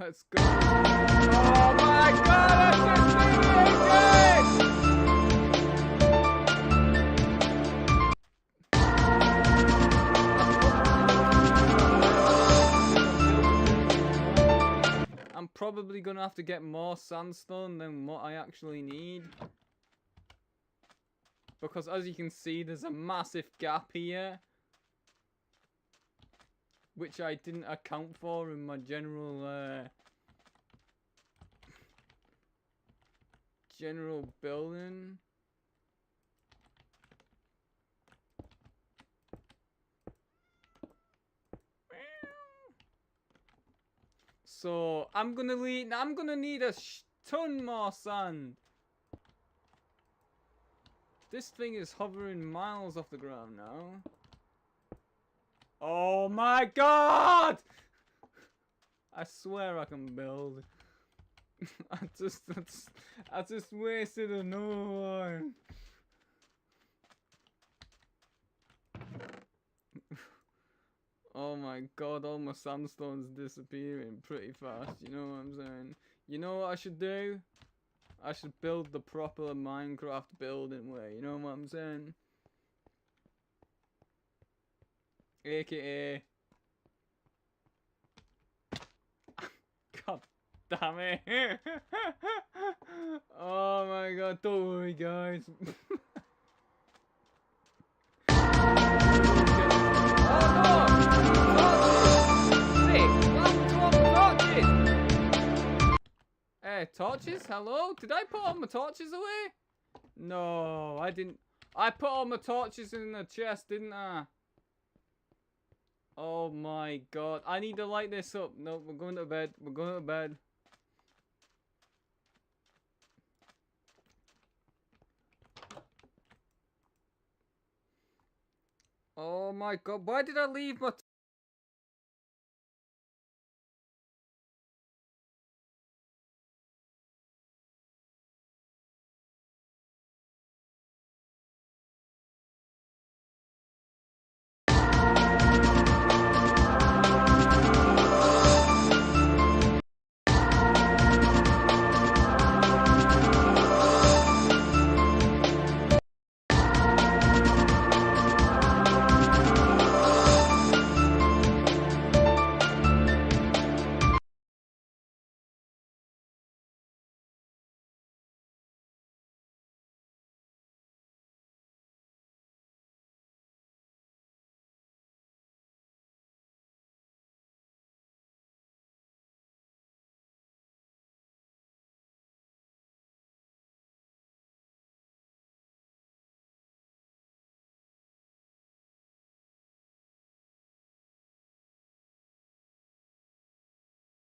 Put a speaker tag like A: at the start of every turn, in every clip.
A: Let's go. Oh my god, I just did it again! I'm probably gonna have to get more sandstone than what I actually need. Because as you can see, there's a massive gap here. Which I didn't account for in my general building. So I'm gonna need a ton more sand. This thing is hovering miles off the ground now. Oh my god! I swear I can build. I just wasted another one. Oh my god, all my sandstone's disappearing pretty fast, you know what I'm saying? You know what I should do? I should build the proper Minecraft building way, you know what I'm saying? AKA God damn it. Oh my god, don't worry guys. Hey, torches? Hello? Did I put all my torches away? No, I didn't. I put all my torches in the chest, didn't I? Oh my god. I need to light this up. No, we're going to bed. We're going to bed. Oh my god. Why did I leave my...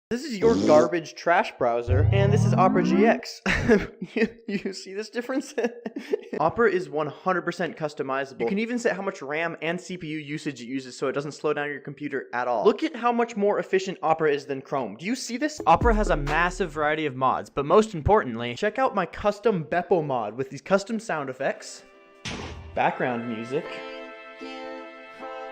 B: This is your garbage trash browser, and this is Opera GX. You see this difference? Opera is 100% customizable. You can even set how much RAM and CPU usage it uses so it doesn't slow down your computer at all. Look at how much more efficient Opera is than Chrome. Do you see this? Opera has a massive variety of mods, but most importantly, check out my custom Beppo mod with these custom sound effects, background music,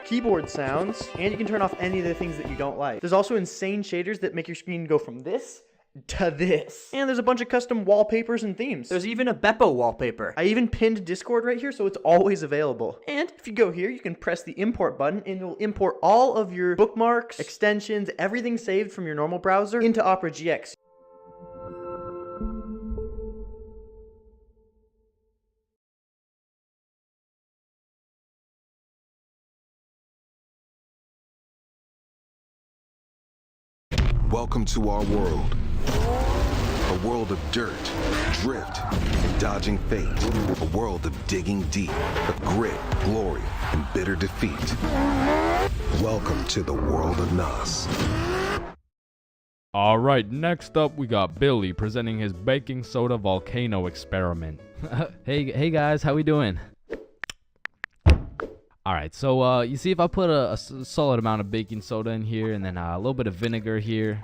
B: keyboard sounds, and you can turn off any of the things that you don't like. There's also insane shaders that make your screen go from this to this. And there's a bunch of custom wallpapers and themes. There's even a Beppo wallpaper. I even pinned Discord right here so it's always available. And if you go here, you can press the import button and it'll import all of your bookmarks, extensions, everything saved from your normal browser into Opera GX.
C: Welcome to our world. A world of dirt, drift, and dodging fate. A world of digging deep, of grit, glory, and bitter defeat. Welcome to the world of Nas.
D: Alright, next up we got Billy presenting his baking soda volcano experiment. hey guys, how we doing? Alright, so you see if I put a solid amount of baking soda in here and then a little bit of vinegar here.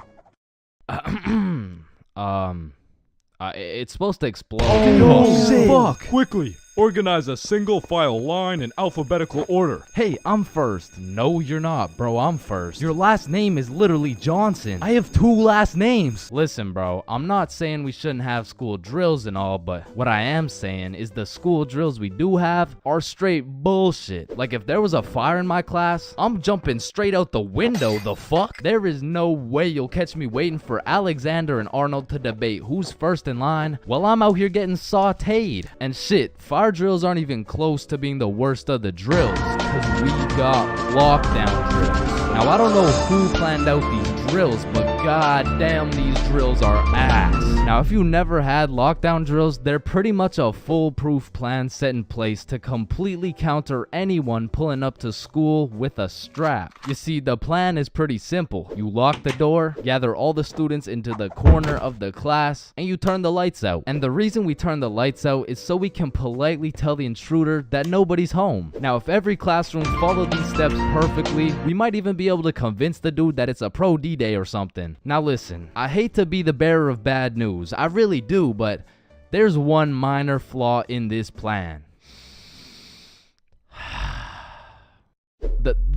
D: It's supposed to explode.
E: Oh, no! Fuck! Quickly,
D: Organize a single file line in alphabetical order.
E: Hey, I'm first. No, you're not, bro. I'm first. Your last name is literally Johnson. I have 2 last names. Listen, bro, I'm not saying we shouldn't have school drills and all, but what I am saying is the school drills we do have are straight bullshit. Like, if there was a fire in my class, I'm jumping straight out the window. The fuck? There is no way you'll catch me waiting for Alexander and Arnold to debate who's first in line while I'm out here getting sauteed. And shit, fire drills aren't even close to being the worst of the drills, because we got lockdown drills. Now, I don't know who planned out these drills, but goddamn, these drills are ass. Now, if you never had lockdown drills, they're pretty much a foolproof plan set in place to completely counter anyone pulling up to school with a strap. You see, the plan is pretty simple. You lock the door, gather all the students into the corner of the class, and you turn the lights out. And the reason we turn the lights out is so we can politely tell the intruder that nobody's home. Now, if every classroom followed these steps perfectly, we might even be able to convince the dude that it's a pro D-Day or something. Now listen, I hate to be the bearer of bad news, I really do, but there's one minor flaw in this plan.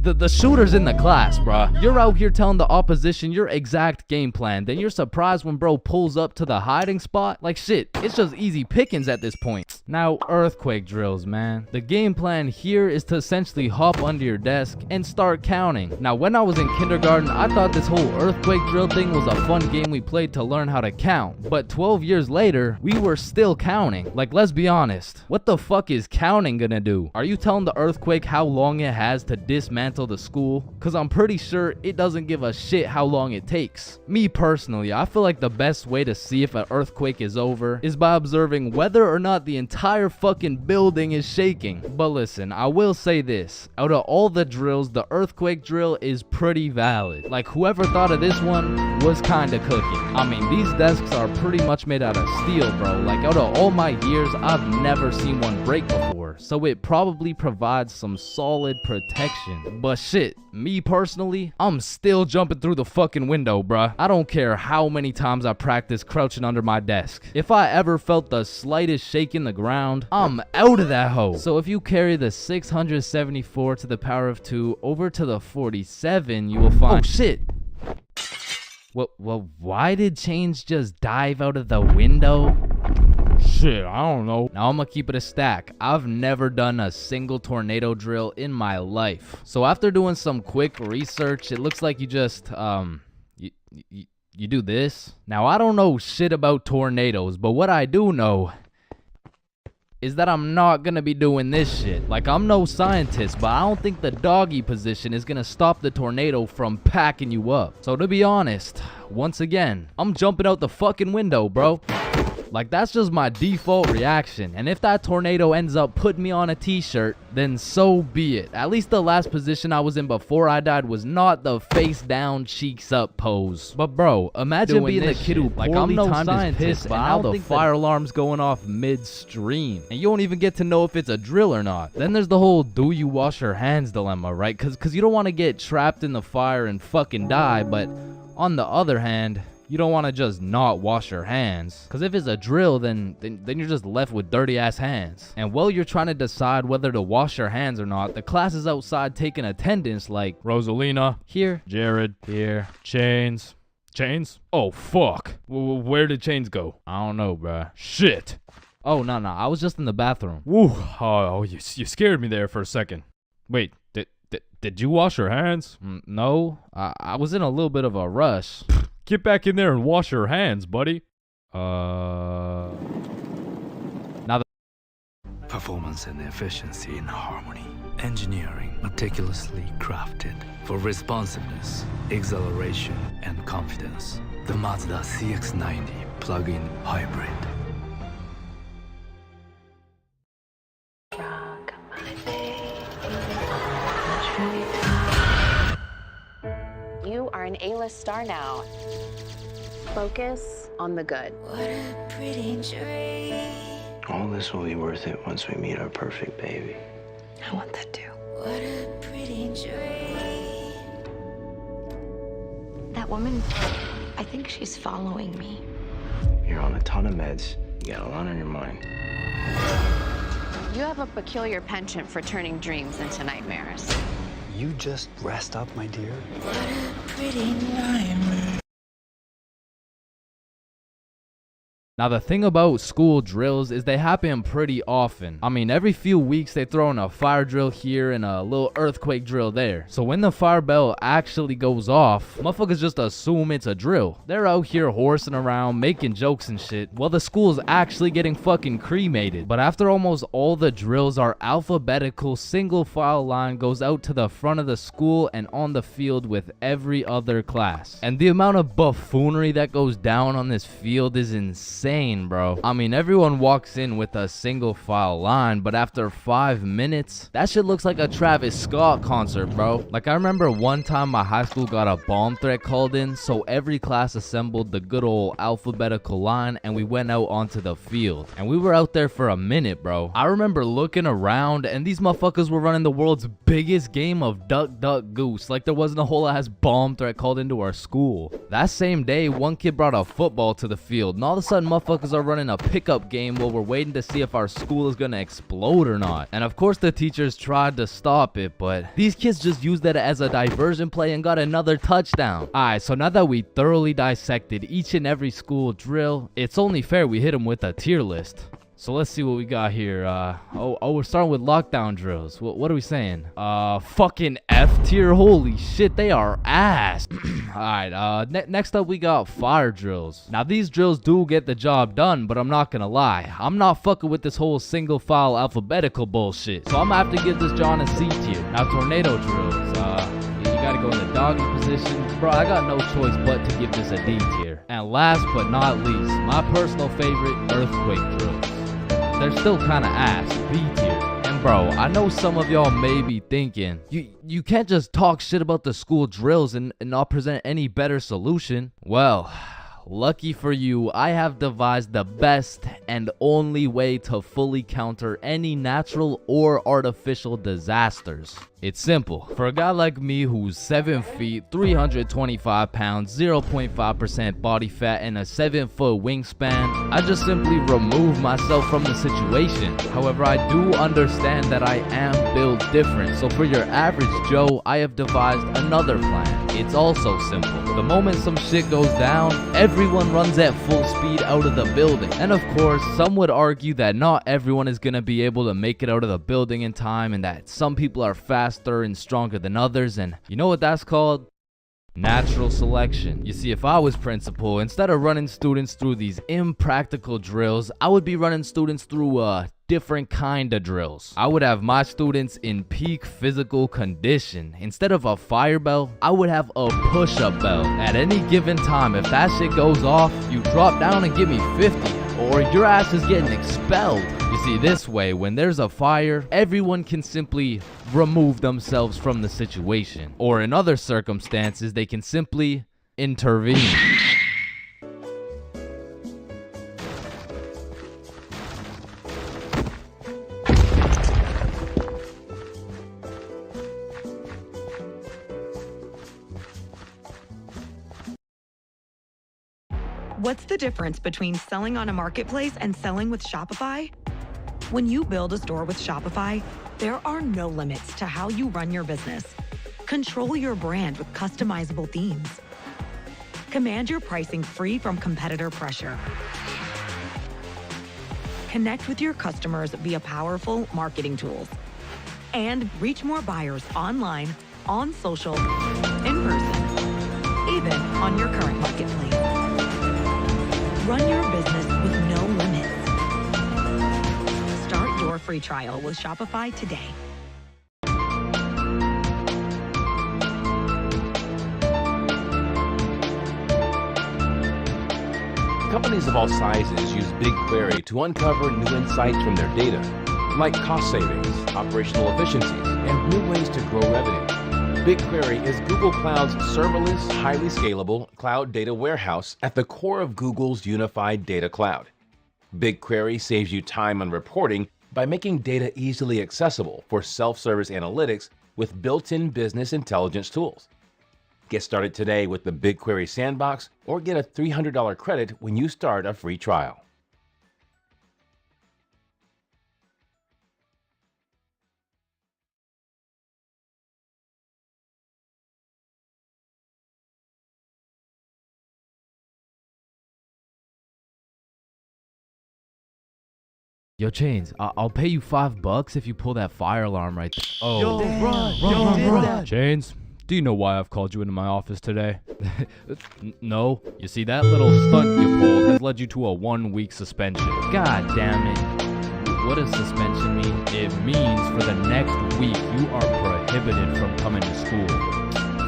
E: The shooter's in the class, bruh. You're out here telling the opposition your exact game plan, then you're surprised when bro pulls up to the hiding spot? Like shit, it's just easy pickings at this point. Now, earthquake drills, man. The game plan here is to essentially hop under your desk and start counting. Now, when I was in kindergarten, I thought this whole earthquake drill thing was a fun game we played to learn how to count. But 12 years later, we were still counting. Like, let's be honest. What the fuck is counting gonna do? Are you telling the earthquake how long it has to dismantle the school? Cause I'm pretty sure it doesn't give a shit how long it takes. Me personally, I feel like the best way to see if an earthquake is over is by observing whether or not the entire fucking building is shaking. But listen, I will say this, out of all the drills, the earthquake drill is pretty valid. Like, whoever thought of this one was kinda cooking. I mean, these desks are pretty much made out of steel, bro. Like, out of all my years, I've never seen one break before, so it probably provides some solid protection. But shit, me personally, I'm still jumping through the fucking window, bruh. I don't care how many times I practice crouching under my desk. If I ever felt the slightest shake in the ground, I'm out of that hole. So if you carry the 674 to the power of 2 over to the 47, you will find— oh shit! Well, why did Change just dive out of the window?
D: Shit, I don't know.
E: Now I'm gonna keep it a stack. I've never done a single tornado drill in my life. So after doing some quick research, it looks like you just, you do this. Now I don't know shit about tornadoes, but what I do know is that I'm not gonna be doing this shit. Like, I'm no scientist, but I don't think the doggy position is gonna stop the tornado from packing you up. So to be honest, once again, I'm jumping out the fucking window, bro. Like, that's just my default reaction. And if that tornado ends up putting me on a t-shirt, then so be it. At least the last position I was in before I died was not the face down, cheeks up pose. But bro, imagine being the kid who poorly timed his piss, but now the fire alarm's going off midstream, and you don't even get to know if it's a drill or not. Then there's the whole do you wash your hands dilemma, right? Cause you don't want to get trapped in the fire and fucking die, but on the other hand, you don't want to just not wash your hands. Because if it's a drill, then you're just left with dirty ass hands. And while you're trying to decide whether to wash your hands or not, the class is outside taking attendance like
D: Rosalina.
E: Here.
D: Jared.
E: Here.
D: Chains. Chains? Oh, fuck. Where did Chains go?
E: I don't know, bruh.
D: Shit.
E: Oh, no. I was just in the bathroom.
D: Woo. Oh, you scared me there for a second. Wait, did you wash your hands?
E: No. I was in a little bit of a rush.
D: Get back in there and wash your hands, buddy.
E: Now
F: Performance and efficiency in harmony. Engineering meticulously crafted for responsiveness, exhilaration, and confidence. The Mazda CX-90 plug-in hybrid.
G: You are an A-list star now. Focus on the good.
H: What a pretty dream.
I: All this will be worth it once we meet our perfect baby.
G: I want that too.
H: What a pretty dream.
J: That woman, I think she's following me.
I: You're on a ton of meds. You got a lot on your mind.
G: You have a peculiar penchant for turning dreams into nightmares.
K: You just rest up, my dear.
H: What a pretty nightmare.
E: Now the thing about school drills is they happen pretty often. I mean, every few weeks they throw in a fire drill here and a little earthquake drill there. So when the fire bell actually goes off, motherfuckers just assume it's a drill. They're out here horsing around, making jokes and shit, while the school's actually getting fucking cremated. But after almost all the drills, our alphabetical single file line goes out to the front of the school and on the field with every other class. And the amount of buffoonery that goes down on this field is insane, bro. I mean, everyone walks in with a single file line, but after 5 minutes, that shit looks like a Travis Scott concert, bro. Like, I remember one time my high school got a bomb threat called in, so every class assembled the good old alphabetical line and we went out onto the field. And we were out there for a minute, bro. I remember looking around and these motherfuckers were running the world's biggest game of duck, duck, goose, like there wasn't a whole ass bomb threat called into our school. That same day, one kid brought a football to the field, and all of a sudden motherfuckers are running a pickup game while we're waiting to see if our school is gonna explode or not. And of course the teachers tried to stop it, but these kids just used that as a diversion play and got another touchdown. Alright, so now that we thoroughly dissected each and every school drill, it's only fair we hit them with a tier list. So let's see what we got here. We're starting with lockdown drills. What are we saying? Fucking F tier. Holy shit, they are ass. Alright, next up we got fire drills. Now these drills do get the job done, but I'm not gonna lie, I'm not fucking with this whole single file alphabetical bullshit. So I'm gonna have to give this John a C tier. Now tornado drills. You gotta go in the doggy position. Bro, I got no choice but to give this a D tier. And last but not least, my personal favorite, earthquake drills. They're still kinda ass, B tier. And bro, I know some of y'all may be thinking, you can't just talk shit about the school drills and not present any better solution. Well, lucky for you, I have devised the best and only way to fully counter any natural or artificial disasters. It's simple. For a guy like me who's 7 feet, 325 pounds, 0.5% body fat, and a 7-foot wingspan, I just simply remove myself from the situation. However, I do understand that I am built different. So for your average Joe, I have devised another plan. It's also simple. The moment some shit goes down, everyone runs at full speed out of the building. And of course, some would argue that not everyone is gonna be able to make it out of the building in time, and that some people are faster and stronger than others, and you know what that's called? Natural selection. You see, if I was principal, instead of running students through these impractical drills, I would be running students through different kind of drills. I would have my students in peak physical condition. Instead of a fire bell, I would have a push-up bell. At any given time, if that shit goes off, you drop down and give me 50, or your ass is getting expelled. You see, this way, when there's a fire, everyone can simply remove themselves from the situation. Or in other circumstances, they can simply intervene.
L: What's the difference between selling on a marketplace and selling with Shopify? When you build a store with Shopify, there are no limits to how you run your business. Control your brand with customizable themes. Command your pricing free from competitor pressure. Connect with your customers via powerful marketing tools. And reach more buyers online, on social, in person, even on your current marketplace. Run your business with no limits. Start your free trial with Shopify today.
M: Companies of all sizes use BigQuery to uncover new insights from their data, like cost savings, operational efficiencies, and new ways to grow revenue. BigQuery is Google Cloud's serverless, highly scalable cloud data warehouse at the core of Google's unified data cloud. BigQuery saves you time on reporting by making data easily accessible for self-service analytics with built-in business intelligence tools. Get started today with the BigQuery Sandbox or get a $300 credit when you start a free trial.
E: Yo, Chains, I'll pay you $5 if you pull that fire alarm right there. Oh,
B: Yo, run.
E: Chains, do you know why I've called you into my office today? No. You see, that little stunt you pulled has led you to a 1-week suspension. God damn it. What does suspension mean? It means for the next week you are prohibited from coming to school.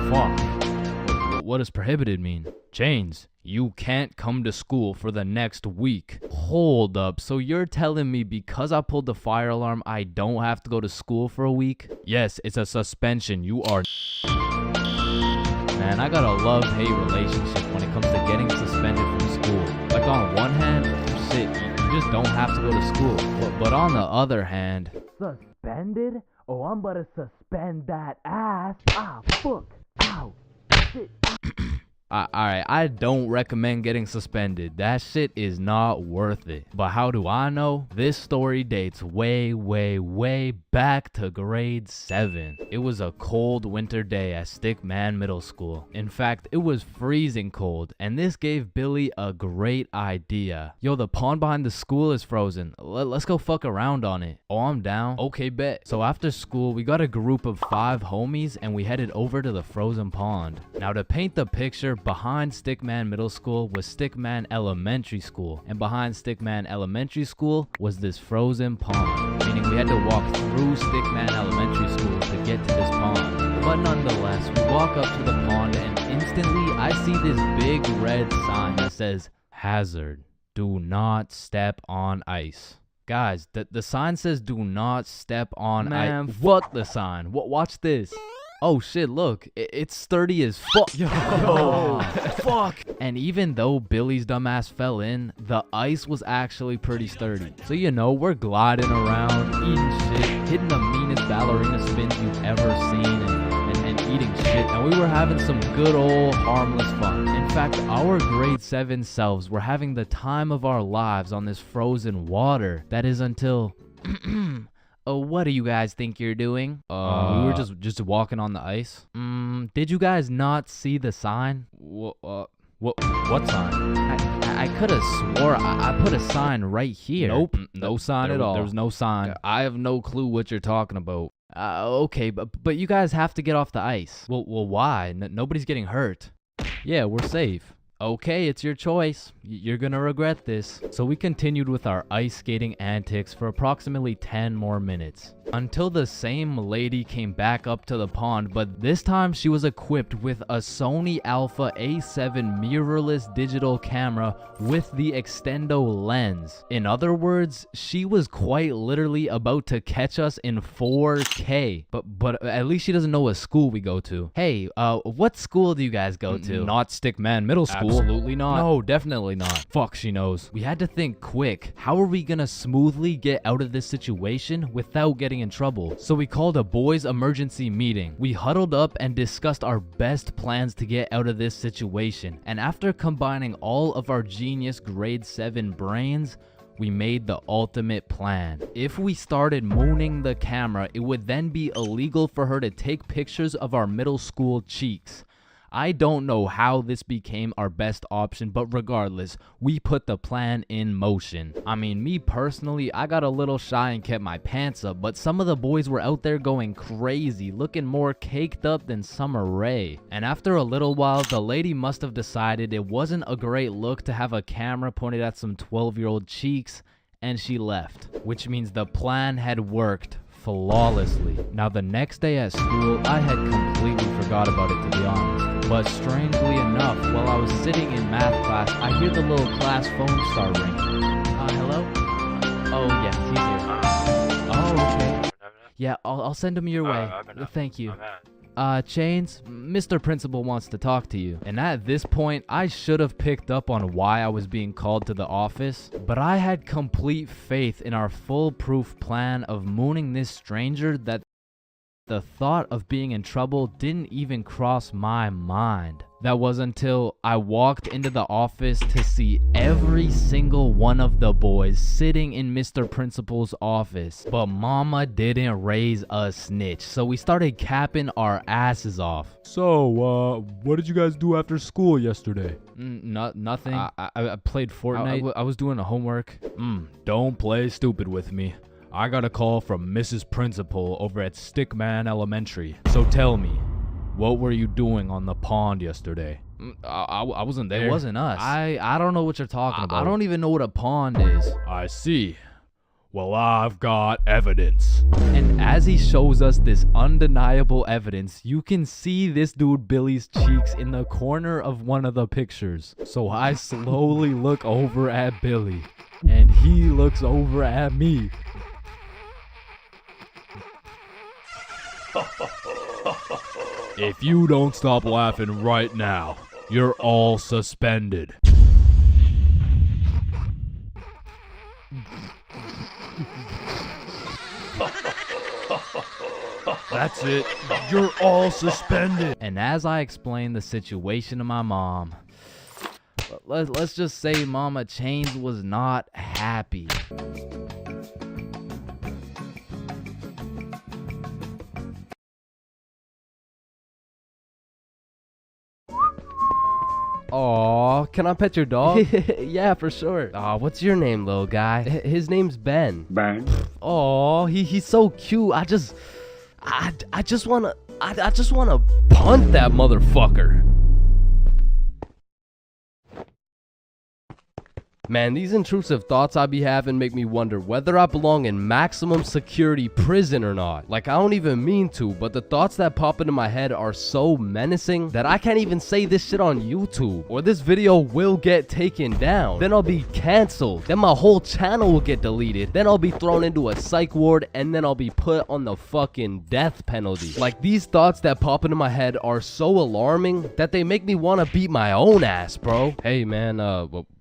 E: Fuck. What does prohibited mean? Chains, you can't come to school for the next week. Hold up, so you're telling me because I pulled the fire alarm, I don't have to go to school for a week? Yes, it's a suspension. You are... Man, I got a love-hate relationship when it comes to getting suspended from school. Like, on one hand, shit, you just don't have to go to school. But on the other hand... Suspended? Oh, I'm about to suspend that ass. Ah, fuck. Ow. Shit. Alright, I don't recommend getting suspended. That shit is not worth it. But how do I know? This story dates way back to grade 7. It was a cold winter day at Stickman Middle School. In fact, it was freezing cold, and this gave Billy a great idea. Yo, the pond behind the school is frozen. Let's go fuck around on it. Oh, I'm down. Okay, bet. So after school, we got a group of 5 homies, and we headed over to the frozen pond. Now, to paint the picture, behind Stickman Middle School was Stickman Elementary School, and behind Stickman Elementary School was this frozen pond, meaning we had to walk through Stickman Elementary School to get to this pond. But nonetheless, we walk up to the pond and instantly I see this big red sign that says, "Hazard, do not step on ice." Guys, the sign says do not step on ice. Man, fuck the sign. Watch this. Oh shit, look, it's sturdy as fuck. Yo, fuck. And even though Billy's dumbass fell in, the ice was actually pretty sturdy. So you know, we're gliding around, eating shit, hitting the meanest ballerina spins you've ever seen, and eating shit. And we were having some good old harmless fun. In fact, our grade 7 selves were having the time of our lives on this frozen water. That is until... Oh, what do you guys think you're doing? We were just walking on the ice. Did you guys not see the sign? What sign? I could have swore I put a sign right here. Nope, no sign at all. There was no sign. I have no clue what you're talking about. Okay, but you guys have to get off the ice. Well, why? Nobody's getting hurt. Yeah, we're safe. Okay, it's your choice. You're gonna regret this. So we continued with our ice skating antics for approximately 10 more minutes. Until the same lady came back up to the pond, but this time she was equipped with a Sony Alpha A7 mirrorless digital camera with the extendo lens. In other words, she was quite literally about to catch us in 4K. But at least she doesn't know what school we go to. Hey, what school do you guys go to? Not Stickman Middle School. Absolutely not. No, definitely not. Fuck, she knows. We had to think quick. How are we gonna smoothly get out of this situation without getting in trouble? So we called a boys' emergency meeting. We huddled up and discussed our best plans to get out of this situation. And after combining all of our genius grade 7 brains, we made the ultimate plan. If we started mooning the camera, it would then be illegal for her to take pictures of our middle school cheeks. I don't know how this became our best option, but regardless, we put the plan in motion. I mean, me personally, I got a little shy and kept my pants up, but some of the boys were out there going crazy, looking more caked up than Summer Rae. And after a little while, the lady must have decided it wasn't a great look to have a camera pointed at some 12-year-old cheeks, and she left. Which means the plan had worked flawlessly. Now the next day at school, I had completely forgot about it, to be honest. But strangely enough, while I was sitting in math class, I hear the little class phone start ringing. Hello? Oh, yes, he's here. Oh, okay. Yeah, I'll send him your way. Thank you. Chains, Mr. Principal wants to talk to you. And at this point, I should have picked up on why I was being called to the office, but I had complete faith in our foolproof plan of mooning this stranger that the thought of being in trouble didn't even cross my mind. That was until I walked into the office to see every every single one of the boys sitting in Mr. Principal's office. But mama didn't raise a snitch, so we started capping our asses off.
D: So, what did you guys do after school yesterday?
E: Nothing. I played Fortnite.
D: I was doing the homework. Don't play stupid with me. I got a call from Mrs. Principal over at Stickman Elementary. So tell me, what were you doing on the pond yesterday?
E: I wasn't there.
D: It wasn't us.
E: I don't know what you're talking about.
D: I
E: don't even know what a pond is.
D: I see. Well, I've got evidence.
E: And as he shows us this undeniable evidence, you can see this dude Billy's cheeks in the corner of one of the pictures. So I slowly look over at Billy, and he looks over at me.
D: If you don't stop laughing right now, you're all suspended. That's it. You're all suspended.
E: And as I explained the situation to my mom, let's just say Mama Chains was not happy.
N: Aw, can I pet your dog?
E: Yeah, for sure.
N: Aw, what's your name, little guy? His name's Ben.
O: Ben.
N: Aw, he's so cute. I just wanna punt that motherfucker. Man, these intrusive thoughts I be having make me wonder whether I belong in maximum security prison or not. Like, I don't even mean to, but the thoughts that pop into my head are so menacing that I can't even say this shit on YouTube, or this video will get taken down. Then I'll be canceled. Then my whole channel will get deleted. Then I'll be thrown into a psych ward, and then I'll be put on the fucking death penalty. Like, these thoughts that pop into my head are so alarming that they make me want to beat my own ass, bro. Hey, man,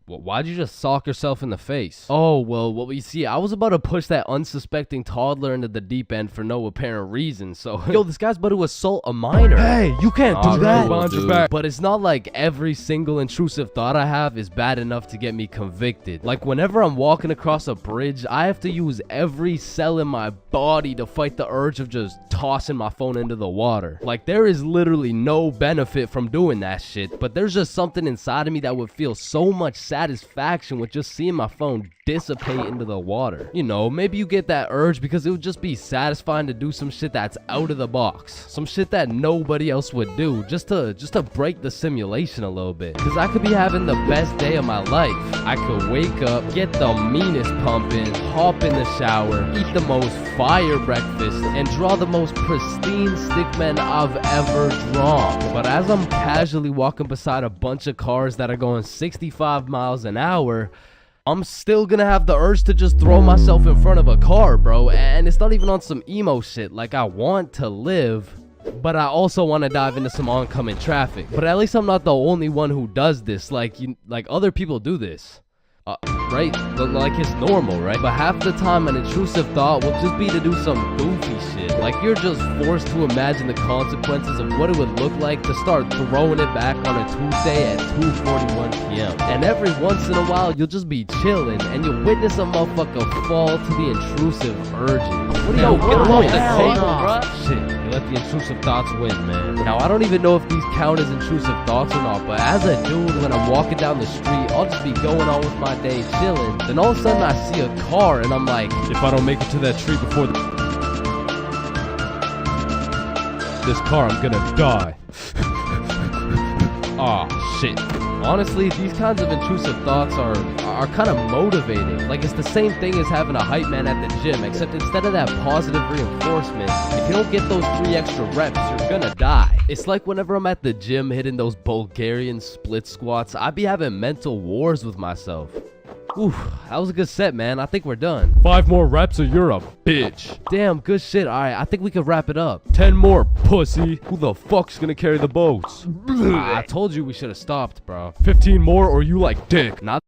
N: why'd you just sock yourself in the face? Oh, well, you see, I was about to push that unsuspecting toddler into the deep end for no apparent reason, so... Yo, this guy's about to assault a minor.
D: Hey, you can't do that!
N: Cool, but it's not like every single intrusive thought I have is bad enough to get me convicted. Like, whenever I'm walking across a bridge, I have to use every cell in my body to fight the urge of just tossing my phone into the water. Like, there is literally no benefit from doing that shit, but there's just something inside of me that would feel so much satisfaction with just seeing my phone dissipate into the water. You know, maybe you get that urge because it would just be satisfying to do some shit that's out of the box, some shit that nobody else would do, just to break the simulation a little bit. Because I could be having the best day of my life. I could wake up, get the meanest pumping, hop in the shower, eat the most fire breakfast, and draw the most pristine stickman I've ever drawn. But as I'm casually walking beside a bunch of cars that are going 65 miles an hour, I'm still gonna have the urge to just throw myself in front of a car, bro. And it's not even on some emo shit. Like, I want to live, but I also want to dive into some oncoming traffic. But at least I'm not the only one who does this. Like, other people do this. Right? Like, it's normal, right? But half the time an intrusive thought will just be to do some goofy shit. Like, you're just forced to imagine the consequences of what it would look like to start throwing it back on a Tuesday at 2:41 p.m. And every once in a while, you'll just be chilling and you'll witness a motherfucker fall to the intrusive urges. What are you get off the table, bro? Shit. Let the intrusive thoughts win, man. Now, I don't even know if these count as intrusive thoughts or not, but as a dude, when I'm walking down the street, I'll just be going on with my day chilling. Then all of a sudden, I see a car, and I'm like,
D: if I don't make it to that tree before this car, I'm gonna die.
N: Aw, shit. Honestly, these kinds of intrusive thoughts are kind of motivating. Like, it's the same thing as having a hype man at the gym, except instead of that positive reinforcement, if you don't get those 3 extra reps, you're gonna die. It's like whenever I'm at the gym hitting those Bulgarian split squats, I be having mental wars with myself. Ooh, that was a good set, man. I think we're done.
D: 5 more reps or you're a bitch.
N: Damn, good shit. Alright, I think we could wrap it up.
D: 10 more, pussy. Who the fuck's gonna carry the boats?
N: I told you we should have stopped, bro.
D: 15 more or you like dick.
N: Not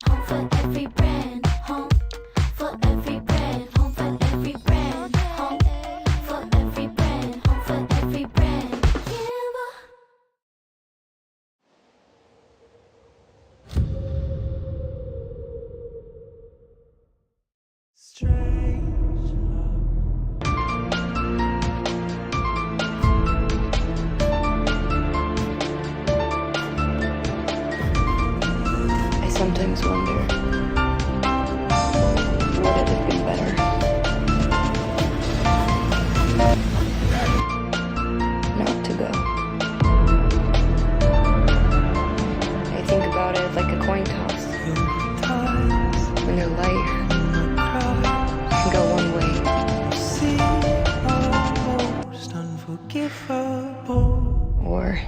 H: home for every brand, home for every brand.
J: can go one way.
H: See, almost unforgivable.
J: Or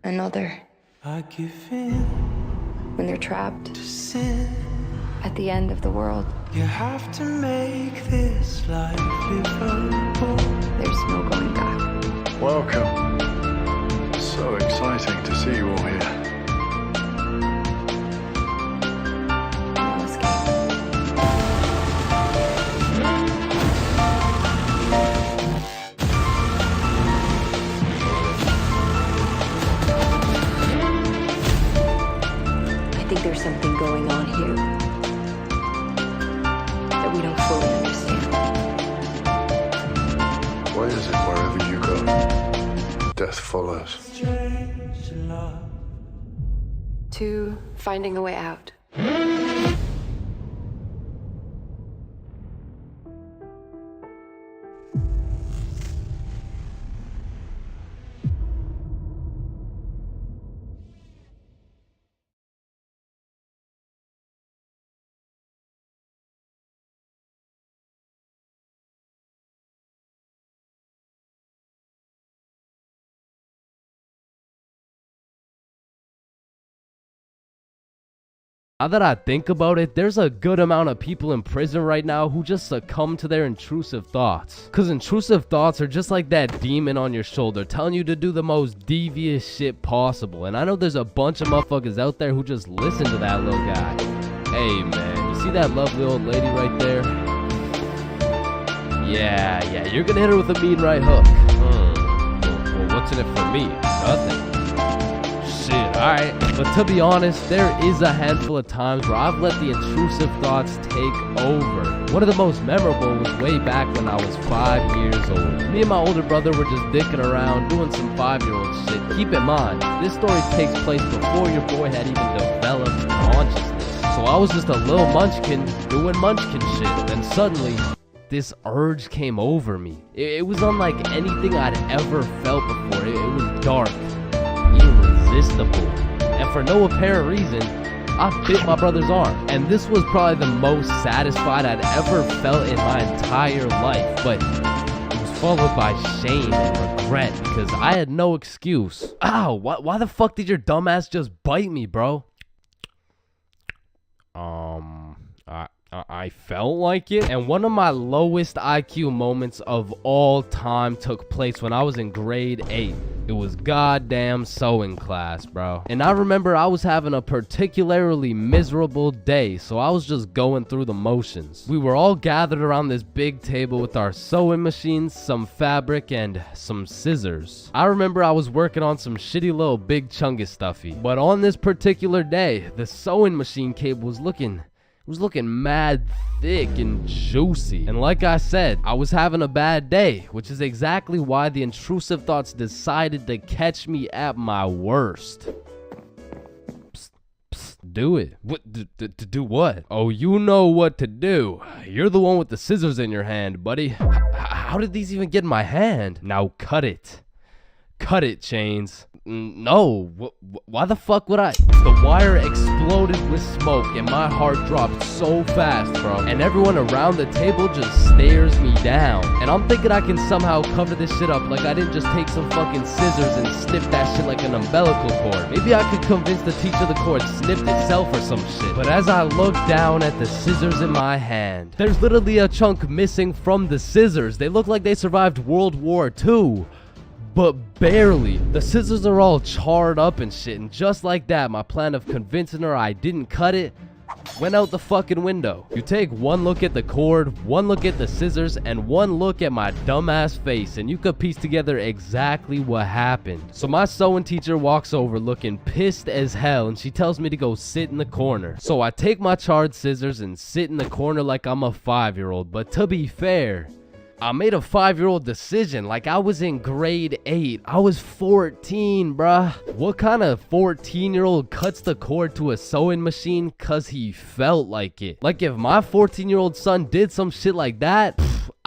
J: another.
H: I give in
J: When they're trapped
H: to sin.
J: at the end of the world,
H: You have to make this life livable.
J: there's no going back.
O: Welcome. So exciting to see you all here.
J: No escape. I think there's something going on here that we don't fully understand.
O: Why is it wherever you go, death follows?
H: Strange love.
J: To finding a way out.
N: Now that I think about it, there's a good amount of people in prison right now who just succumb to their intrusive thoughts. Cause intrusive thoughts are just like that demon on your shoulder telling you to do the most devious shit possible. And I know there's a bunch of motherfuckers out there who just listen to that little guy. Hey man, you see that lovely old lady right there? Yeah, you're gonna hit her with a mean right hook. Well, what's in it for me? Nothing. Shit, alright. But to be honest, there is a handful of times where I've let the intrusive thoughts take over. One of the most memorable was way back when I was 5 years old. Me and my older brother were just dicking around, doing some 5-year-old shit. Keep in mind, this story takes place before your boy had even developed consciousness. So I was just a little munchkin doing munchkin shit. Then suddenly, this urge came over me. It was unlike anything I'd ever felt before. It was dark, irresistible, and for no apparent reason, I bit my brother's arm. And this was probably the most satisfied I'd ever felt in my entire life, but it was followed by shame and regret because I had no excuse. Ow, why the fuck did your dumbass just bite me, bro? I felt like it. And one of my lowest IQ moments of all time took place when I was in grade 8. It was goddamn sewing class, bro. And I remember I was having a particularly miserable day, so I was just going through the motions. We were all gathered around this big table with our sewing machines, some fabric, and some scissors. I remember I was working on some shitty little big chungus stuffy. But on this particular day, the sewing machine cable was looking mad thick and juicy. And like I said, I was having a bad day, which is exactly why the intrusive thoughts decided to catch me at my worst. Psst, psst, do it. What? To do what? Oh, you know what to do. You're the one with the scissors in your hand, buddy. How did these even get in my hand? Now cut it. Cut it, Chains. No, why the fuck would I? The wire exploded with smoke and my heart dropped so fast, bro. And everyone around the table just stares me down. And I'm thinking I can somehow cover this shit up like I didn't just take some fucking scissors and snip that shit like an umbilical cord. Maybe I could convince the teacher the cord snipped itself or some shit. But as I look down at the scissors in my hand, there's literally a chunk missing from the scissors. They look like they survived World War II. But barely. The scissors are all charred up and shit, and just like that, my plan of convincing her I didn't cut it went out the fucking window. You take one look at the cord, one look at the scissors, and one look at my dumbass face, and you could piece together exactly what happened. So my sewing teacher walks over looking pissed as hell, and she tells me to go sit in the corner. So I take my charred scissors and sit in the corner like I'm a 5-year-old, but to be fair, I made a 5-year-old decision like I was in grade 8. I was 14, bruh. What kind of 14-year-old cuts the cord to a sewing machine cause he felt like it? Like if my 14-year-old son did some shit like that,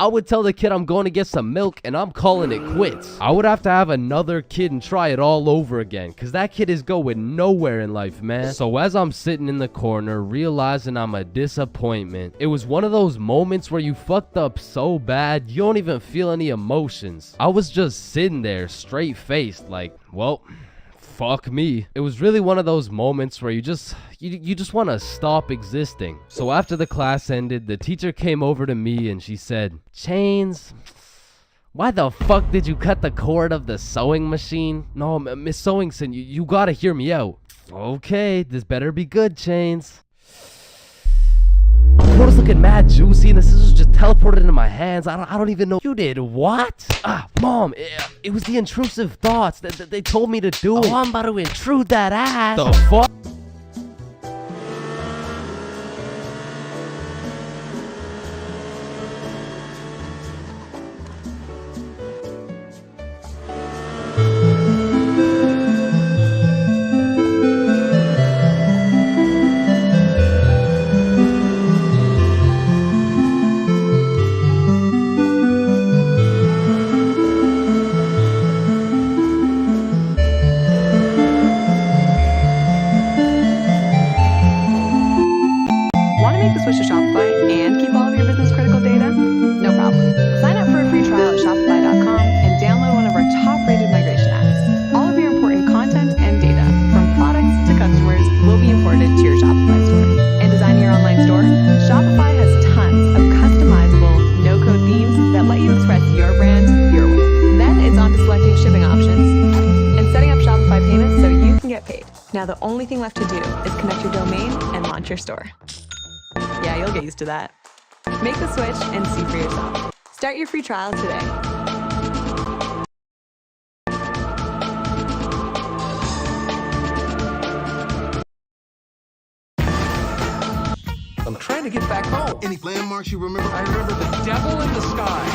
N: I would tell the kid I'm going to get some milk and I'm calling it quits. I would have to have another kid and try it all over again, because that kid is going nowhere in life, man. So as I'm sitting in the corner, realizing I'm a disappointment, it was one of those moments where you fucked up so bad, you don't even feel any emotions. I was just sitting there, straight-faced, like, well, fuck me. It was really one of those moments where you just want to stop existing. So after the class ended, the teacher came over to me and she said, Chains, why the fuck did you cut the cord of the sewing machine? No, Miss Sewingson, you gotta hear me out. Okay, this better be good, Chains. The cord is looking mad juicy and the scissors just teleported into my hands. I don't even know. You did what? Mom, it was the intrusive thoughts that they told me to do it. Oh, I'm about to intrude that ass. The fuck?
P: Switch to Shopify and keep all of your business critical data? No problem. Sign up for a free trial at Shopify.com and download one of our top-rated migration apps. All of your important content and data, from products to customers, will be imported to your Shopify store. And designing your online store? Shopify has tons of customizable, no-code themes that let you express your brand your way. Then it's on to selecting shipping options and setting up Shopify payments so you can get paid. Now the only thing left to do is connect your domain and launch your store. Yeah, you'll get used to that. Make the switch and see for yourself. Start your free trial today.
Q: I'm trying to get back home.
R: Any landmarks you remember?
Q: I remember the devil in the sky.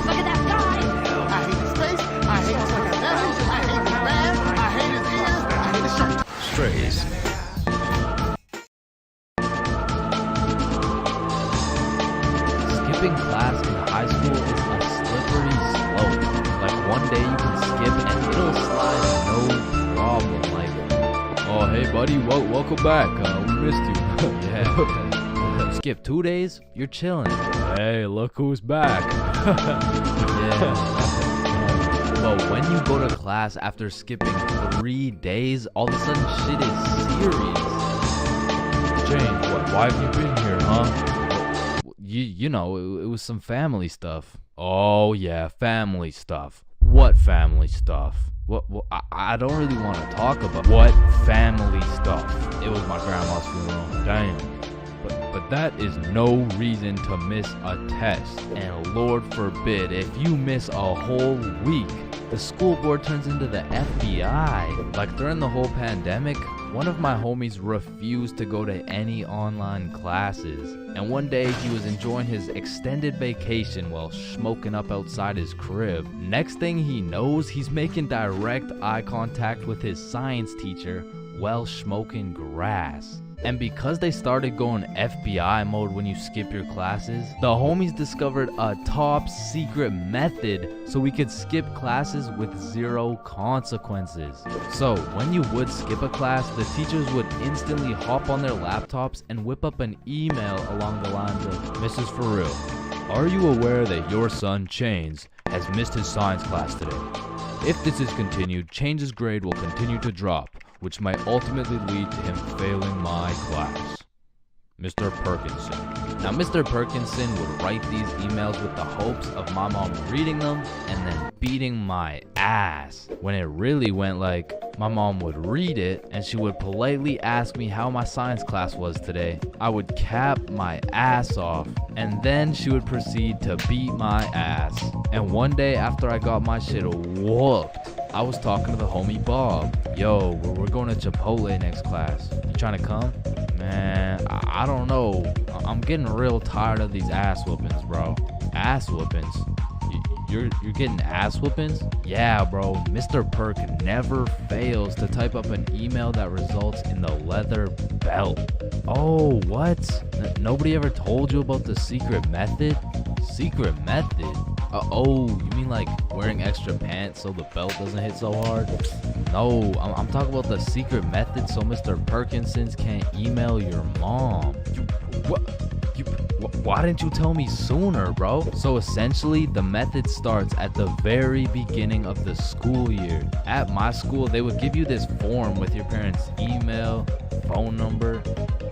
R: Look at that guy! I hate his face, I hate his fucking letters, I hate his band, I hate his ears, I hate his shirt.
F: Strays.
E: Skipping class in high school is a slippery slope. Like one day you can skip and it'll slide no problem. Like, oh hey buddy, welcome back. We missed you. Yeah. Skip 2 days, you're chilling. Hey, look who's back. Yeah. But when you go to class after skipping 3 days, all of a sudden shit is serious. James, why have you been here, huh? You know, it was some family stuff. Oh yeah, family stuff. What family stuff? What I don't really want to talk about what family stuff. It was my grandma's funeral. Damn. But that is no reason to miss a test. And Lord forbid, if you miss a whole week, the school board turns into the FBI. Like during the whole pandemic, one of my homies refused to go to any online classes. And one day he was enjoying his extended vacation while smoking up outside his crib. Next thing he knows, he's making direct eye contact with his science teacher while smoking grass. And because they started going FBI mode when you skip your classes, the homies discovered a top secret method so we could skip classes with 0 consequences. So when you would skip a class, the teachers would instantly hop on their laptops and whip up an email along the lines of, Mrs. Farrell, are you aware that your son Chains has missed his science class today? If this is continued, Chains' grade will continue to drop, which might ultimately lead to him failing my class. Mr. Perkinson. Now, Mr. Perkinson would write these emails with the hopes of my mom reading them and then beating my ass. When it really went like, my mom would read it and she would politely ask me how my science class was today. I would cap my ass off and then she would proceed to beat my ass. And one day after I got my shit whooped, I was talking to the homie Bob. Yo, we're going to Chipotle next class. You trying to come? Man, I don't know. I'm getting real tired of these ass whoopings, bro. Ass whoopings? You're getting ass whoopings? Yeah, bro. Mr. Perk never fails to type up an email that results in the leather belt. Oh, what? Nobody ever told you about the secret method? Secret method? Oh, you mean like wearing extra pants so the belt doesn't hit so hard? No, I'm talking about the secret method so Mr. Perkinsons can't email your mom. Why didn't you tell me sooner, bro? So essentially, the method starts at the very beginning of the school year. At my school, they would give you this form with your parents' email, phone number,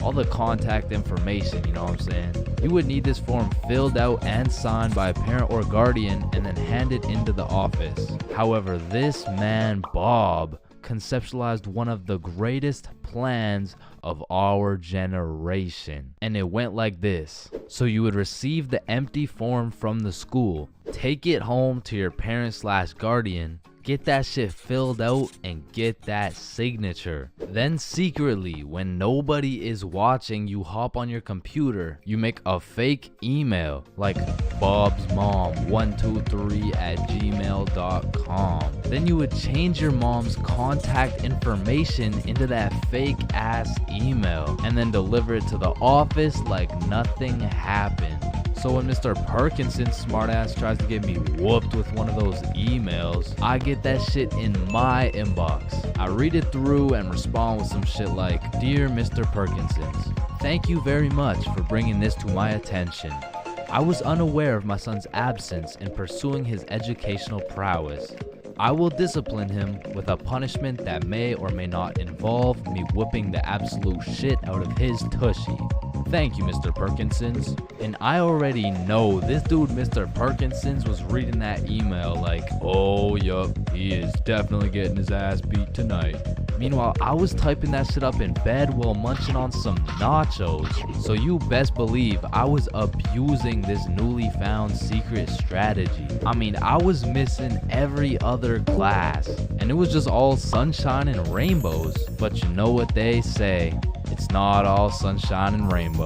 E: all the contact information, you know what I'm saying? You would need this form filled out and signed by a parent or guardian and then handed into the office. However, this man, Bob, conceptualized one of the greatest plans of our generation. And it went like this. So you would receive the empty form from the school, take it home to your parent/guardian, get that shit filled out and get that signature. Then secretly, when nobody is watching, you hop on your computer, you make a fake email like bobsmom123@gmail.com. Then you would change your mom's contact information into that fake ass email and then deliver it to the office like nothing happened. So when Mr. Perkinson's smartass tries to get me whooped with one of those emails, I get that shit in my inbox. I read it through and respond with some shit like, "Dear Mr. Perkinsons, thank you very much for bringing this to my attention. I was unaware of my son's absence in pursuing his educational prowess. I will discipline him with a punishment that may or may not involve me whipping the absolute shit out of his tushy. Thank you, Mr. Perkinsons." And I already know this dude, Mr. Perkinsons, was reading that email like, "Oh, yup, he is definitely getting his ass beat tonight." Meanwhile, I was typing that shit up in bed while munching on some nachos. So you best believe I was abusing this newly found secret strategy. I mean, I was missing every other class, and it was just all sunshine and rainbows. But you know what they say, it's not all sunshine and rainbows.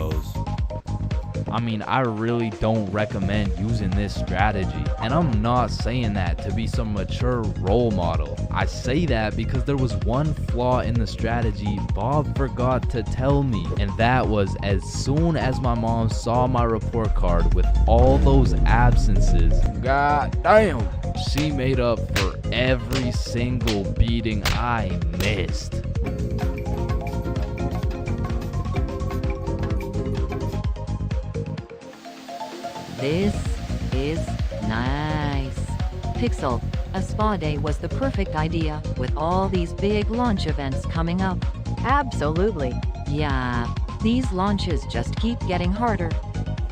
E: I mean, I really don't recommend using this strategy. And I'm not saying that to be some mature role model. I say that because there was one flaw in the strategy Bob forgot to tell me. And that was as soon as my mom saw my report card with all those absences, god damn, she made up for every single beating I missed.
S: This is nice. Pixel, a spa day was the perfect idea with all these big launch events coming up.
T: Absolutely.
S: Yeah, these launches just keep getting harder.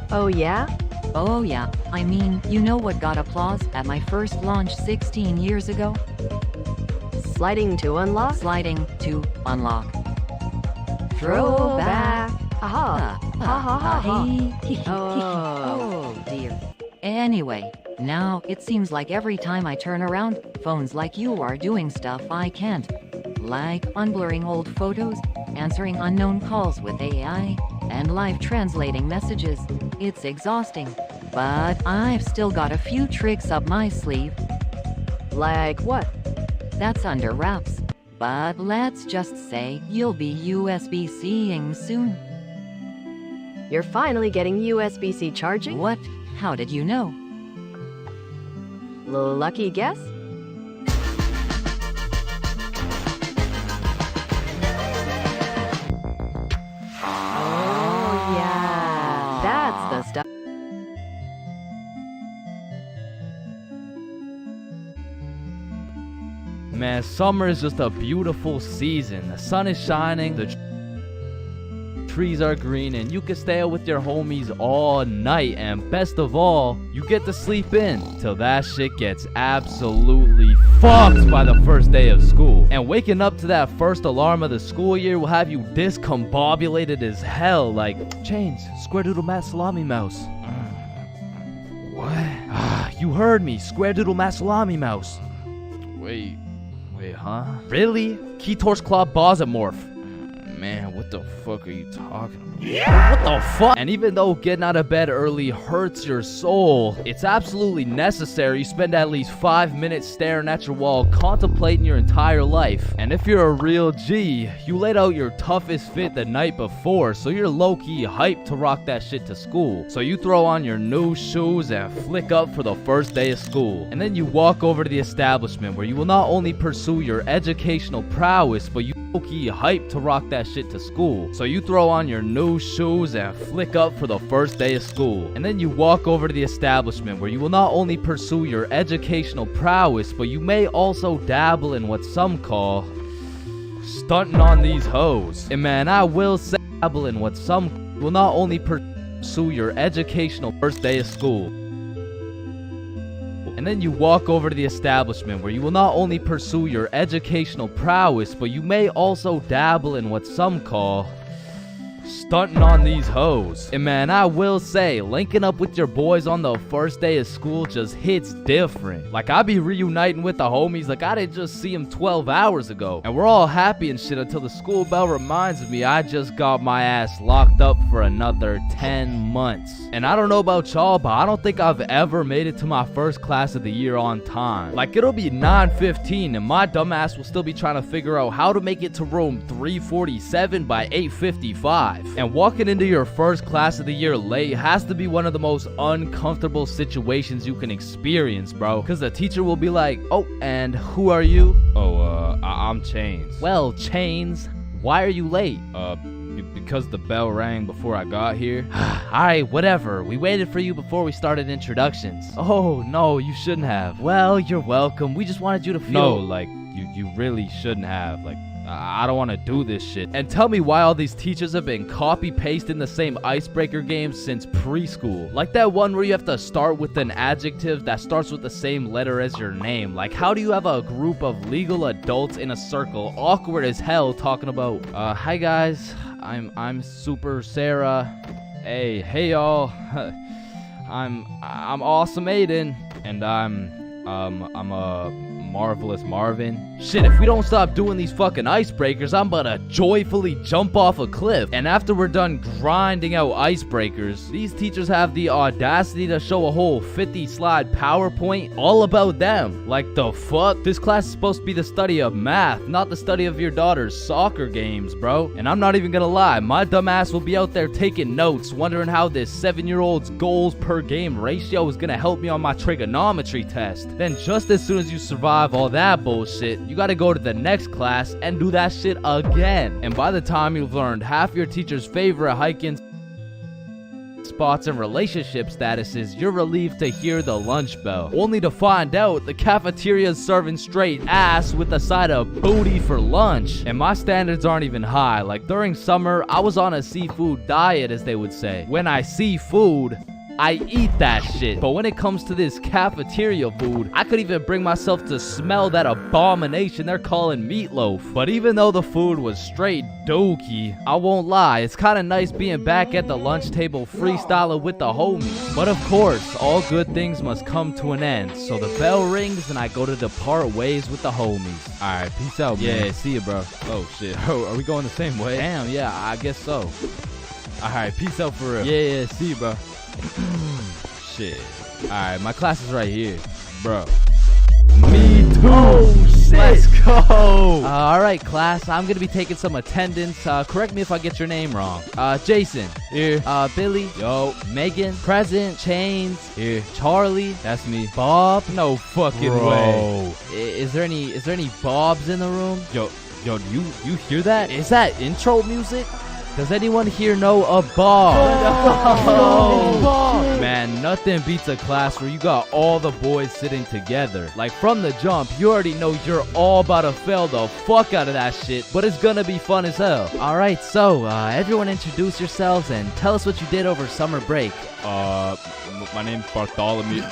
T: Oh yeah?
S: Oh yeah, I mean, you know what got applause at my first launch 16 years ago?
T: Sliding to unlock?
S: Sliding to unlock.
T: Throwback. Aha. Ha ha ha ha.
S: Oh dear. Anyway, now it seems like every time I turn around, phones like you are doing stuff I can't. Like unblurring old photos, answering unknown calls with AI, and live translating messages. It's exhausting. But I've still got a few tricks up my sleeve.
T: Like what?
S: That's under wraps. But let's just say you'll be USB-C'ing soon.
T: You're finally getting USB-C charging?
S: What? How did you know?
T: Lucky guess? Oh yeah, that's the stuff.
E: Man, summer is just a beautiful season. The sun is shining, the trees are green, and you can stay out with your homies all night, and best of all, you get to sleep in till that shit gets absolutely fucked by the first day of school. And waking up to that first alarm of the school year will have you discombobulated as hell, like, "Chains, square doodle mat salami mouse." What? You heard me, square doodle mat salami mouse. Wait, huh? Really? Key torch claw bosamorph. Man, what the fuck are you talking about? What the fuck? And even though getting out of bed early hurts your soul, it's absolutely necessary you spend at least 5 minutes staring at your wall, contemplating your entire life. And if you're a real G, you laid out your toughest fit the night before, so you're low-key hyped to rock that shit to school. So you throw on your new shoes and flick up for the first day of school. And then you walk over to the establishment where you will not only pursue your educational prowess, but you low-key hyped to rock that shit to school. So you throw on your new shoes and flick up for the first day of school. And then you walk over to the establishment where you will not only pursue your educational prowess, but you may also dabble in what some call stunting on these hoes. And man, I will say dabble in what some will not only pursue your educational first day of school. And then you walk over to the establishment where you will not only pursue your educational prowess, but you may also dabble in what some call stunting on these hoes. And man, I will say, linking up with your boys on the first day of school just hits different. Like, I be reuniting with the homies like I didn't just see them 12 hours ago. And we're all happy and shit until the school bell reminds me I just got my ass locked up for another 10 months. And I don't know about y'all, but I don't think I've ever made it to my first class of the year on time. Like, it'll be 9:15 and my dumbass will still be trying to figure out how to make it to room 347 by 8:55. And walking into your first class of the year late has to be one of the most uncomfortable situations you can experience, bro. Because the teacher will be like, oh, and who are you? Oh, I'm Chains. Well, Chains, why are you late? Because the bell rang before I got here. Alright, whatever. We waited for you before we started introductions. Oh, no, you shouldn't have. Well, you're welcome. We just wanted you to feel... No, like, you really shouldn't have. Like, I don't want to do this shit. And tell me why all these teachers have been copy-pasting the same icebreaker games since preschool. Like that one where you have to start with an adjective that starts with the same letter as your name. Like, how do you have a group of legal adults in a circle, awkward as hell, talking about, hi guys, I'm Super Sarah. Hey y'all. I'm Awesome Aiden. And I'm a Marvelous Marvin. Shit, if we don't stop doing these fucking icebreakers, I'm about to joyfully jump off a cliff. And after we're done grinding out icebreakers, these teachers have the audacity to show a whole 50-slide PowerPoint all about them. Like, the fuck? This class is supposed to be the study of math, not the study of your daughter's soccer games, bro. And I'm not even gonna lie, my dumb ass will be out there taking notes, wondering how this 7-year-old's goals per game ratio is gonna help me on my trigonometry test. Then just as soon as you survive all that bullshit, you gotta go to the next class and do that shit again. And by the time you've learned half your teacher's favorite hiking spots and relationship statuses, you're relieved to hear the lunch bell, only to find out the cafeteria's serving straight ass with a side of booty for lunch. And my standards aren't even high. Like, during summer, I was on a seafood diet, as they would say. When I see food, I eat that shit. But when it comes to this cafeteria food, I could even bring myself to smell that abomination they're calling meatloaf. But even though the food was straight dookie, I won't lie, it's kind of nice being back at the lunch table freestyling with the homies. But of course, all good things must come to an end. So the bell rings and I go to depart ways with the homies. Alright, peace out, man. Yeah, see you, bro. Oh shit, are we going the same way? Damn, yeah, I guess so. Alright, peace out for real. Yeah, see you, bro. Shit. Alright, my class is right here, bro. Me too. Oh shit. Let's go. Alright, class, I'm gonna be taking some attendance. Correct me if I get your name wrong. Jason. Here. Billy. Yo. Megan. Present. Chains. Here. Charlie. That's me. Bob. No fucking way. Is there any Bobs in the room? Yo, you hear that? Is that intro music? Does anyone here know a Bob? Oh, man, nothing beats a class where you got all the boys sitting together. Like, from the jump, you already know you're all about to fail the fuck out of that shit, but it's gonna be fun as hell. Alright, so, everyone introduce yourselves and tell us what you did over summer break.
D: My name's Bartholomew.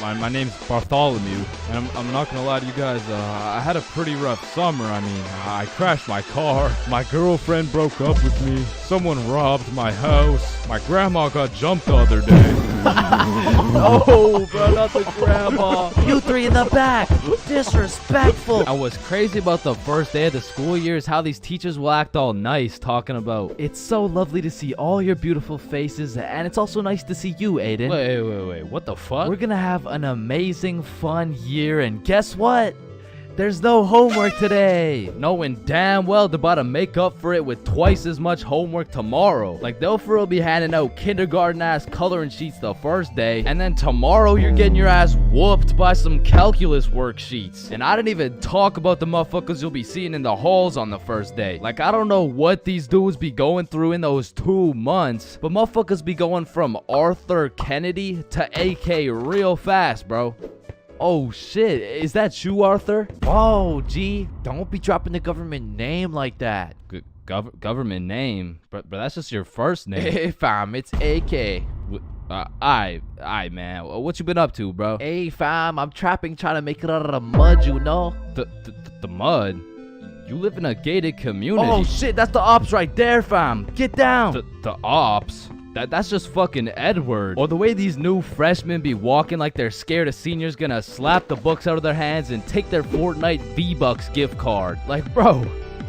D: My name's Bartholomew, and I'm not gonna lie to you guys, I had a pretty rough summer. I mean, I crashed my car, my girlfriend broke up with me, someone robbed my house, my grandma got jumped the other day.
N: No, bro, not the grandma.
E: You three in the back. Disrespectful. And what's crazy about the first day of the school year is how these teachers will act all nice, talking about, it's so lovely to see all your beautiful faces, and it's also nice to see you, Aiden.
D: Wait, what the fuck?
E: We're gonna have an amazing, fun year, and guess what? There's no homework today. Knowing damn well they're about to make up for it with twice as much homework tomorrow. Like, they'll for real be handing out kindergarten-ass coloring sheets the first day, and then tomorrow you're getting your ass whooped by some calculus worksheets. And I didn't even talk about the motherfuckers you'll be seeing in the halls on the first day. Like, I don't know what these dudes be going through in those 2 months, but motherfuckers be going from Arthur Kennedy to AK real fast, bro. Oh shit, is that you, Arthur? Whoa, G, don't be dropping the government name like that.
D: Government name? But that's just your first name.
E: Hey fam, it's AK.
D: Aight, man. What you been up to, bro?
E: Hey fam, I'm trapping, trying to make it out of the mud, you know?
D: The mud? You live in a gated community.
E: Oh shit, that's the ops right there, fam. Get down.
D: The ops? That's just fucking Edward. Or the way these new freshmen be walking like they're scared a senior's gonna slap the books out of their hands and take their Fortnite V-Bucks gift card. Like, bro,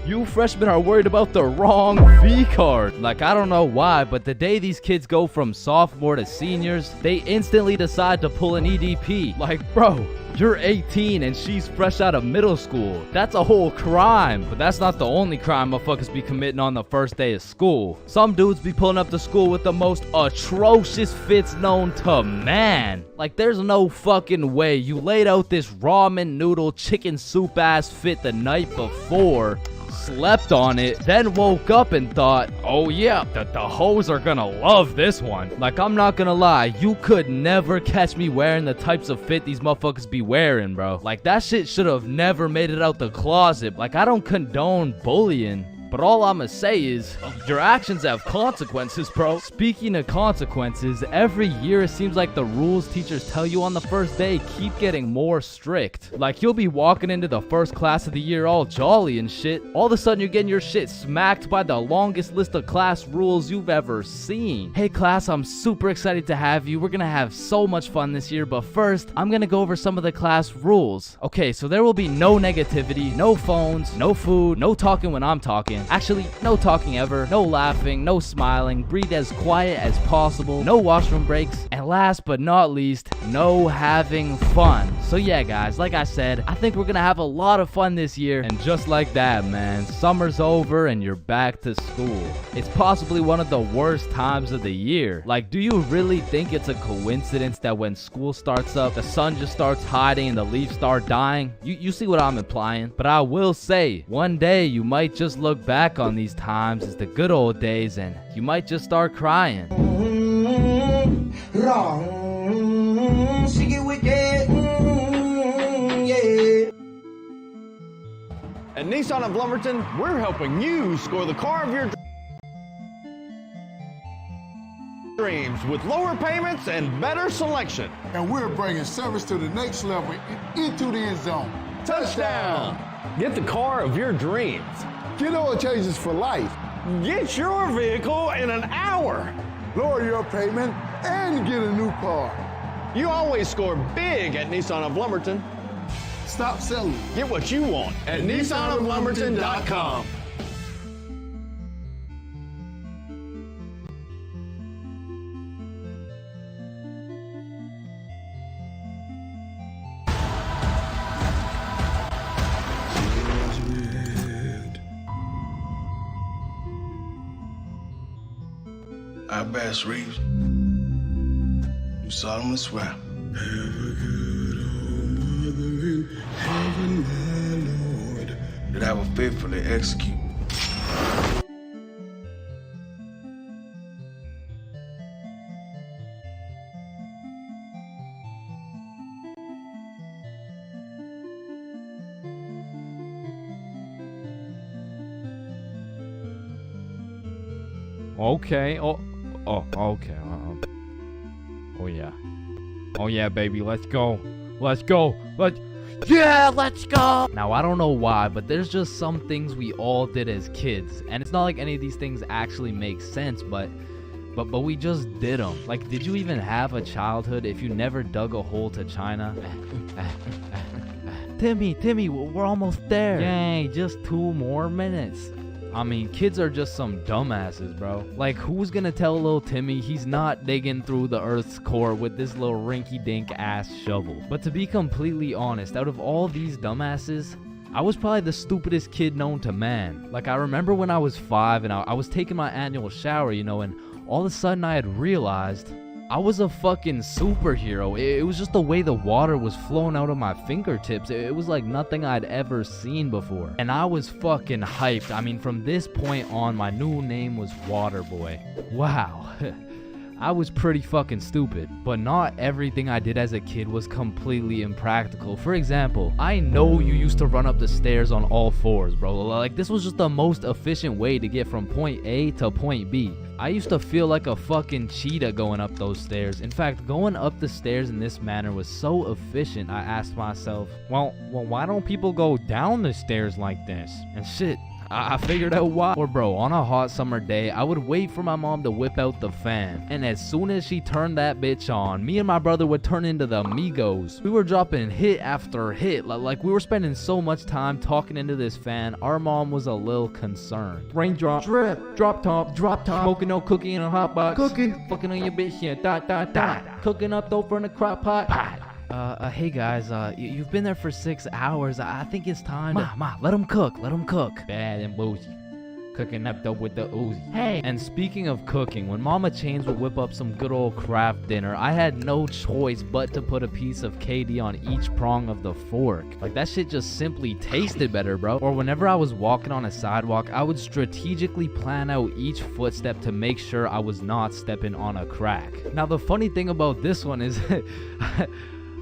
D: you freshmen are worried about the wrong V-card. Like, I don't know why, but the day these kids go from sophomore to seniors, they instantly decide to pull an EDP. Like, bro, you're 18 and she's fresh out of middle school. That's a whole crime. But that's not the only crime motherfuckers be committing on the first day of school. Some dudes be pulling up to school with the most atrocious fits known to man. Like, there's no fucking way you laid out this ramen noodle chicken soup ass fit the night before, slept on it, then woke up and thought, oh yeah, the hoes are gonna love this one. Like, I'm not gonna lie, you could never catch me wearing the types of fit these motherfuckers be wearing, bro. Like, that shit should have never made it out the closet. Like, I don't condone bullying, but all I'ma say is, your actions have consequences, bro. Speaking of consequences, every year it seems like the rules teachers tell you on the first day keep getting more strict. Like, you'll be walking into the first class of the year all jolly and shit. All of a sudden you're getting your shit smacked by the longest list of class rules you've ever seen. Hey class, I'm super excited to have you. We're gonna have so much fun this year, but first, I'm gonna go over some of the class rules. Okay, so there will be no negativity, no phones, no food, no talking when I'm talking. Actually, no talking ever, no laughing, no smiling, breathe as quiet as possible, no washroom breaks, and last but not least, no having fun. So yeah guys, like I said, I think we're gonna have a lot of fun this year, and just like that, man, summer's over and you're back to school. It's possibly one of the worst times of the year. Like, do you really think it's a coincidence that when school starts up, the sun just starts hiding and the leaves start dying? You see what I'm implying? But I will say, one day you might just look back on these times as the good old days and you might just start crying.
U: At Nissan of Lumberton, we're helping you score the car of your dreams with lower payments and better selection.
R: And we're bringing service to the next level into the end zone.
U: Touchdown! Get the car of your dreams.
R: Get oil changes for life.
U: Get your vehicle in an hour.
R: Lower your payment and get a new car.
U: You always score big at Nissan of Lumberton.
R: Stop selling.
U: Get what you want at NissanofLumberton.com.
V: I Bass Reeves, you solemnly swear. Have a good old mother in heaven, my Lord, that I will faithfully execute.
D: Okay. Okay. Oh yeah. Oh yeah, baby. Let's go. Let's go.
E: Yeah, let's go! Now, I don't know why, but there's just some things we all did as kids, and it's not like any of these things actually make sense, but but we just did them. Like, did you even have a childhood if you never dug a hole to China? Timmy, we're almost there. Yay, just 2 more minutes. I mean, kids are just some dumbasses, bro. Like, who's gonna tell little Timmy he's not digging through the Earth's core with this little rinky-dink ass shovel? But to be completely honest, out of all these dumbasses, I was probably the stupidest kid known to man. Like, I remember when I was 5 and I was taking my annual shower, you know, and all of a sudden I had realized I was a fucking superhero. It was just the way the water was flowing out of my fingertips. It was like nothing I'd ever seen before. And I was fucking hyped. I mean, from this point on, my new name was Waterboy. Wow. I was pretty fucking stupid, but not everything I did as a kid was completely impractical. For example, I know you used to run up the stairs on all 4s, bro. Like, this was just the most efficient way to get from point A to point B. I used to feel like a fucking cheetah going up those stairs. In fact, going up the stairs in this manner was so efficient, I asked myself, well, why don't people go down the stairs like this? And shit, I figured out why. Or bro, on a hot summer day, I would wait for my mom to whip out the fan. And as soon as she turned that bitch on, me and my brother would turn into the Migos. We were dropping hit after hit. Like we were spending so much time talking into this fan, our mom was a little concerned. Raindrop, drip, drop top, smoking no cookie in a hot box. Cooking, fucking on your bitch, yeah, dot. Cooking up dope in a crock pot. Hey guys, you've been there for 6 hours. I think it's time to... Ma, let them cook. Bad and bougie. Cooking up dope with the Uzi. Hey! And speaking of cooking, when Mama Chains would whip up some good old craft dinner, I had no choice but to put a piece of KD on each prong of the fork. Like, that shit just simply tasted better, bro. Or whenever I was walking on a sidewalk, I would strategically plan out each footstep to make sure I was not stepping on a crack. Now, the funny thing about this one is...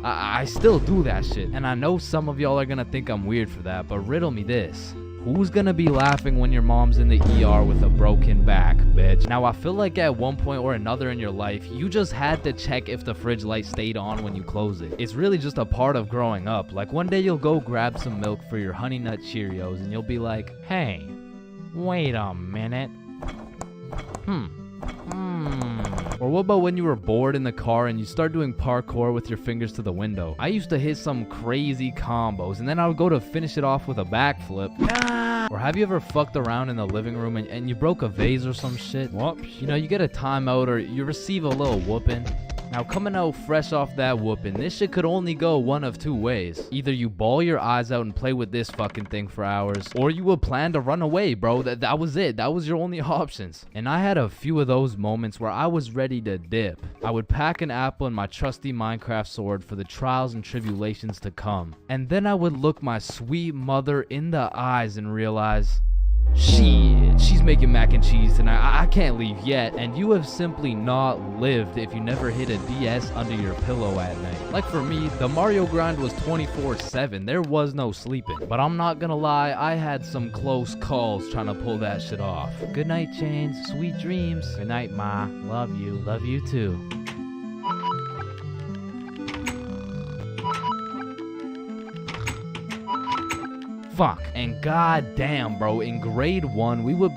E: I still do that shit, and I know some of y'all are gonna think I'm weird for that, but riddle me this. Who's gonna be laughing when your mom's in the ER with a broken back, bitch? Now, I feel like at one point or another in your life, you just had to check if the fridge light stayed on when you close it. It's really just a part of growing up. Like, one day you'll go grab some milk for your Honey Nut Cheerios, and you'll be like, hey, wait a minute. Or what about when you were bored in the car and you start doing parkour with your fingers to the window? I used to hit some crazy combos and then I would go to finish it off with a backflip. Or have you ever fucked around in the living room and you broke a vase or some shit? Whoops. You know, you get a timeout or you receive a little whooping. Now, coming out fresh off that whooping, this shit could only go one of 2 ways. Either you bawl your eyes out and play with this fucking thing for hours, or you would plan to run away, bro. That was it. That was your only options. And I had a few of those moments where I was ready to dip. I would pack an apple and my trusty Minecraft sword for the trials and tribulations to come. And then I would look my sweet mother in the eyes and realize, shit, she's making mac and cheese tonight. I can't leave yet. And you have simply not lived if you never hit a DS under your pillow at night. Like for me, the Mario grind was 24/7. There was no sleeping. But I'm not gonna lie, I had some close calls trying to pull that shit off. Good night, Chains. Sweet dreams. Good night, Ma. Love you. Love you too. Fuck. And goddamn, bro, in grade 1, we would be